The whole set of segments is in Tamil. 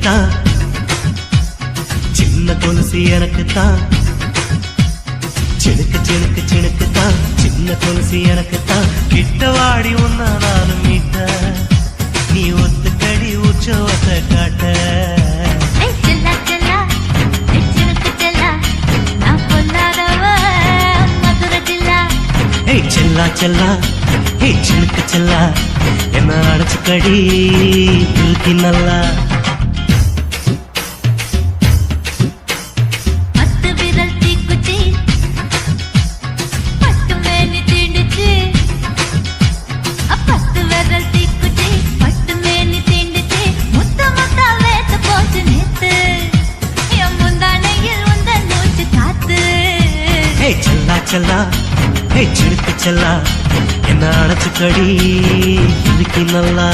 தான், சின்ன கொலுசு எனக்கு தான். சினுக்கு சினுக்கு சினுக்கு தான், சின்ன கொலுசு எனக்கு தான். கிட்ட வாடி உன்னா நானும் மீட்ட, நீ ஒத்துக்கடி உற்சவத்தை காட்ட. செல்லா செல்லா ஹே சிலுக்கு செல்லா, என்ன அடைச்சுக்கடி இருக்கு நல்லா. செல்லா செல்லா ஹே சிலுக்கு செல்லா, என்ன அடைச்சுக்கடி இருக்கு நல்லா.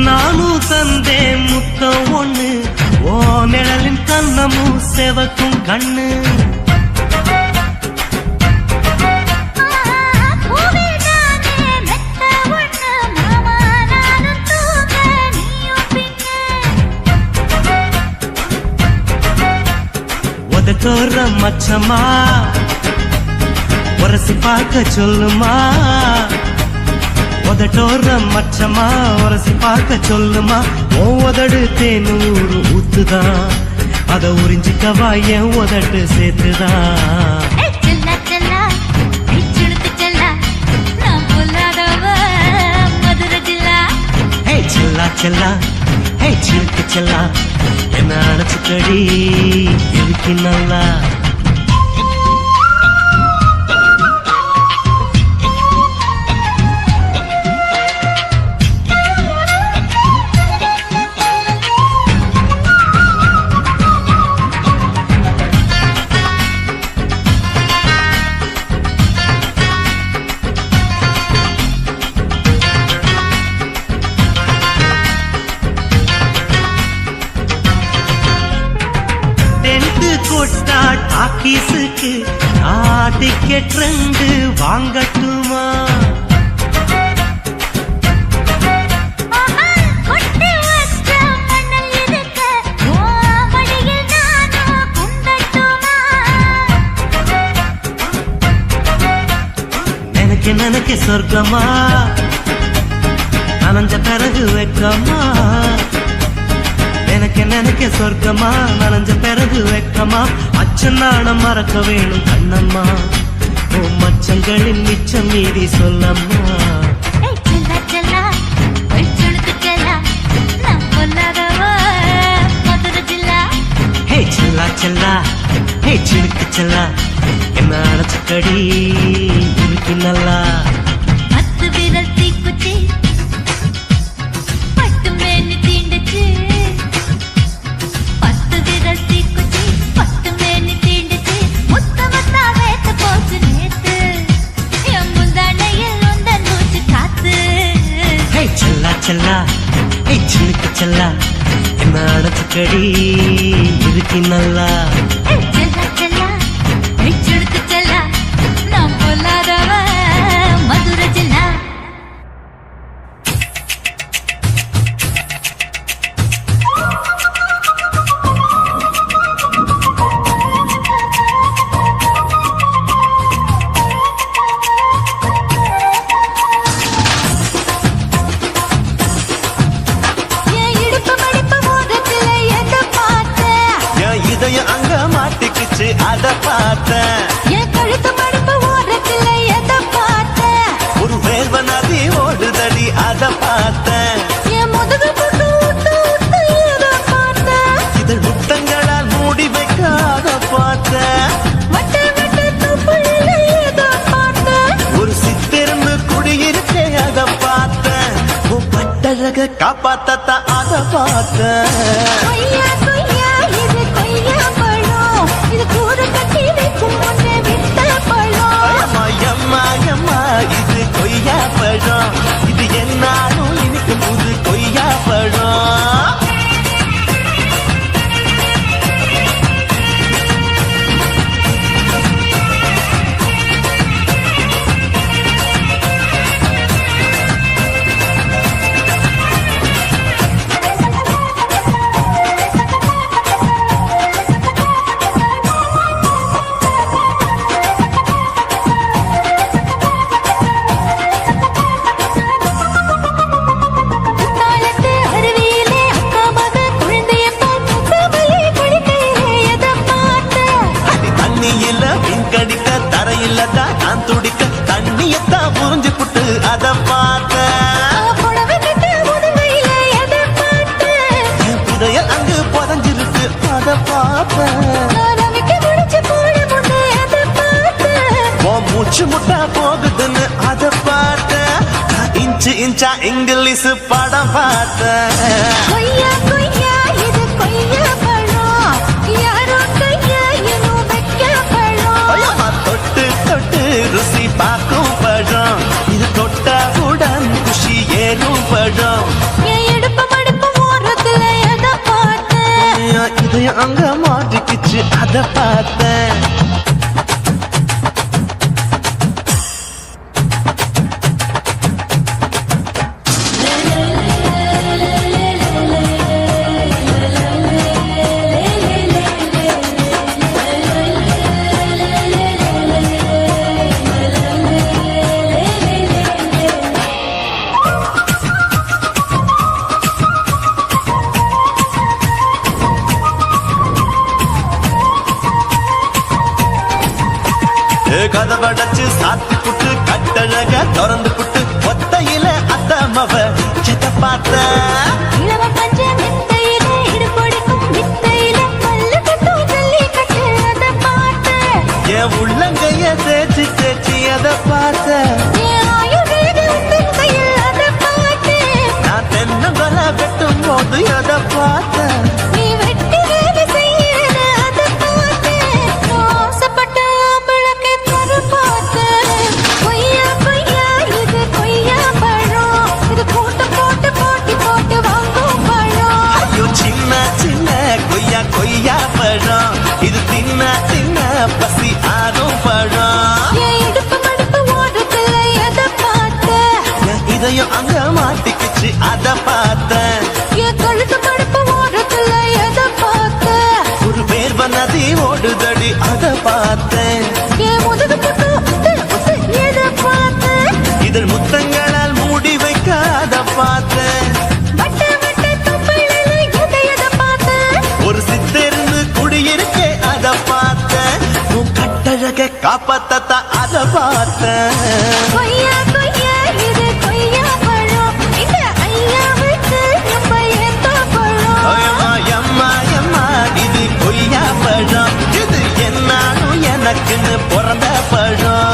நானும் தந்தே முத்தம் ஒண்ணு, ஓ நிழலின் கண்ணமும் செவக்கும் கண்ணு. உதட்டோர மச்சமா உரசி பார்க்க சொல்லுமா, உதட்டோர மச்சமா உரசி பார்க்க சொல்லுமா. உதடு தேனூறு ஊத்துதான், அத உறிஞ்சிக்கவா என் உதட்டு சேர்த்துதான். செல்லா செல்லா ஹே சிலுக்கு செல்லா, என்ன அடைச்சுக்கடி இருக்கு நல்லா. டாக்கீஸுக்கு டிக்கெட் 2 வாங்கட்டுமா? நினைக்க சொர்க்கமா நனைஞ்ச பிறகு வெக்கமா, நினைக்க சொர்க்கமா நனைஞ்ச பிறகு வெக்கமா. அச்சநாணம் மறக்க வேணும் கண்ணம்மா, ஓ மச்சங்களின் மிச்சம் மீறி சொல்லம்மா. ஹே செல்லா செல்லா ஹே சிலுக்கு செல்லா, என்ன அடைச்சுக்கடி இருக்கு நல்லா. செல்லா ஹே சிலுக்கு செல்லா, என்ன அடைச்சுக்கடி இருக்கு நல்லா. அங்க மாட்டிக்கிச்சு அத பார்த்தேன், என் கழுத்து மடுப்பு ஓரத்துல எத பார்த்தேன், ஒரு வேர்வ நதி ஓடுதடி அத பார்த்தேன், என் முதுகு போட்டு எத பார்த்தேன், இதழ் முத்தங்களால் மூடி வைக்க அத பார்த்தேன். பார்த்தேன் வட்ட வட்ட தொப்புளில ஏதோ பார்த்தேன் ஒரு சித்திருந்து குடியிருக்கே அத பார்த்தேன் உன் பட்டழக காப்பாத்தத்தான் அத பார்த்தேன் கொய்யா கொய்யா இது கொய்யா பழம் இது கூட கட்டி வைக்கும் முன்னே விட்ட பழம் அம்மா எம்மா எம்மா இது கொய்யா பழம் இது என்னாலும் இனிக்கும் புது கொய்யா பழம் தாளத்து அருவியிலே அக்கா மக குழந்தைய போல் முகமலி குளிக்கையிலே எதை பார்த்தேன் அடி தண்ணியில மீன்கடிக்க தரையில தான் நான் துடிக்க தண்ணியத்தான் புரிஞ்சு புட்டு அத பார்த்தேன் புடவை கட்ட முதுகையில எதை பார்த்தேன் என் புதையல் அங்கு புதஞ்சிருக்கு அத பார்த்தேன் ரவிக்கு முடிச்சு போட முன்னே எதை பார்த்தேன் உன் மூச்சு முட்டா போகுதுன்னு அத பார்த்தேன் நான் இன்ச்சு இன்ச்சா இங்கிலீஷ் படம் பார்த்தேன் கொய்யா கொய்யா இது கொய்யா பழம் யாரோ கையா இன்னும் வைக்க பழம் ஐயம்மா, தொட்டு தொட்டு ருசி பார்க்கும் பழம் இது தொட்டாவுடன் குஷி ஏறும் பழம் என் இடுப்பு மடுப்பு ஓரத்துல எதை பார்த்தேன் என் இதயம் அங்க மாட்டிக்கிச்சு அத பார்த்தேன் கதவடைச்சு சாத்தி புட்டு கட்டழக திறந்து புட்டு ஒத்தையில அத்தமவ செத்த பார்த்த இளவ பஞ்ச மெத்தையில இடுப்பொடிக்கும் வித்தையில பல்லு கட்டும் ஜல்லி கட்டு அதை பார்த்தேன் என் உள்ளங்கைய தேய்ச்சி தேய்ச்சி அத பார்த்த என் ஆயுர்வேத உந்தன் கையில் அதை பார்த்தேன் நான் தென்னங்கொலை வெட்டும் போது அத பார்த்த நீ வெட்டி வேலை செய்யறது அதை பார்த்தேன் ஆசைப்பட்ட ஆம்பளக்கு தர பார்த்தேன் கொய்யா கொய்யா இது கொய்யா பழம் இது கூட்டு போட்டு போட்டி போட்டு வாங்கும் பழம் ஐயோ சின்ன சின்ன கொய்யா கொய்யா பழம் இது தின்ன தின்ன பசி ஆறும் பழம் என் இடுப்பு மடுப்பு ஓரத்துல எதை பார்த்தேன் என் இதயம் அங்க மாட்டிக்கிச்சு அத பார்த்தேன் என் கழுத்து மடுப்பு ஓரத்துல எதை பார்த்தேன் ஒரு வேர்வ நதி ஓடுதடி அத பார்த்தேன் என் முதுகு புட்டு உத்து உத்து எதை பார்த்தேன் இதழ் முத்தங்களால் மூடி வைக்க அத பார்த்தேன் வட்ட வட்ட தொப்பையில எதை பார்த்தேன் ஒரு சித்திருந்து குடியிருக்கே அத பார்த்தேன் உன் கட்டழக காப்பாத்தத்தான் அத பார்த்தேன் கொய்யா கொய்யா இது கொய்யா பழம் இந்த ஐயாவுக்கு ரொம்ப ஏத்த பழம் அம்மா எம்மா எம்மா இது கொய்யா பழம் இது என்னாலும் எனக்குன்னு பிறந்த பழம்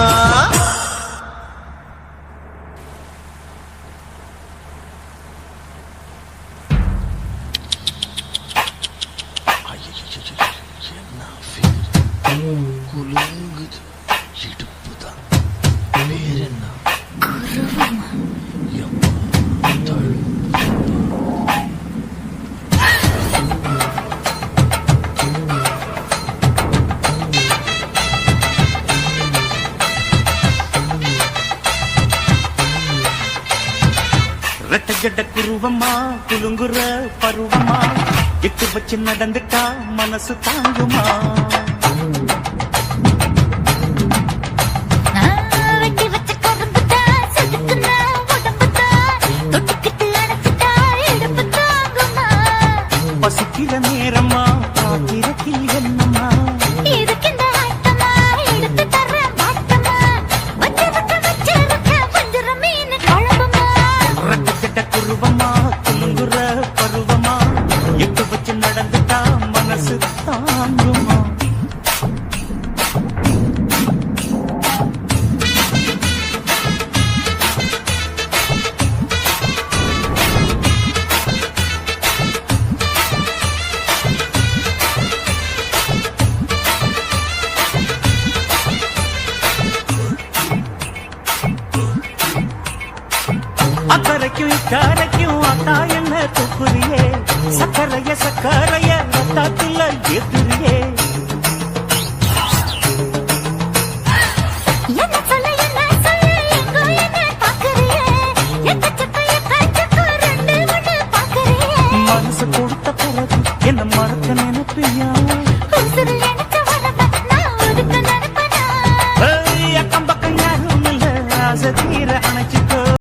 குலுங்குது இடுப்புதான் வேற என்ன ரெட்டஜட குருவமா குலுங்குற பருவமா எட்டு வச்சு நடந்துட்டா மனசு தாங்குமா வெட்டி வச்ச கரும்பு தான் செதுக்குனா உடம்பு தான் தொட்டுக்கிட்டு அணைச்சிட்டா இடுப்பு தாங்குமா பசிக்கிற நேரமா பாத்திரத்தில் என்னம்மா இதுக்கு இந்த ஆட்டமா எடுத்து தர மாட்டமா வச்சு விட்ட பஞ்சர மீன் குழம்புமா ரெட்டஜட குருவமா குலுங்குற பருவமா எட்டு வச்சு நடந்துட்டா மனசு தாங்குமா சக்கரைக்கும் அத்தா என்ன துப்புரியே சக்கரைய ரத்தாத்துல ஏத்துறியே என்ன சொல்ல எங்கோ என்ன பாக்குறியே எக்கச்சக்க ரெண்டு ஒண்ணு பாக்குறியே மனசு கொடுத்த பிறகு என்ன மறக்க நினைப்பியா உசுறு எனக்கு வரவ நான் ஒதுக்க நினைப்பனா அக்கம் பக்கம் யாரும் இல்ல ஆசை தீர அணைச்சிக்கோ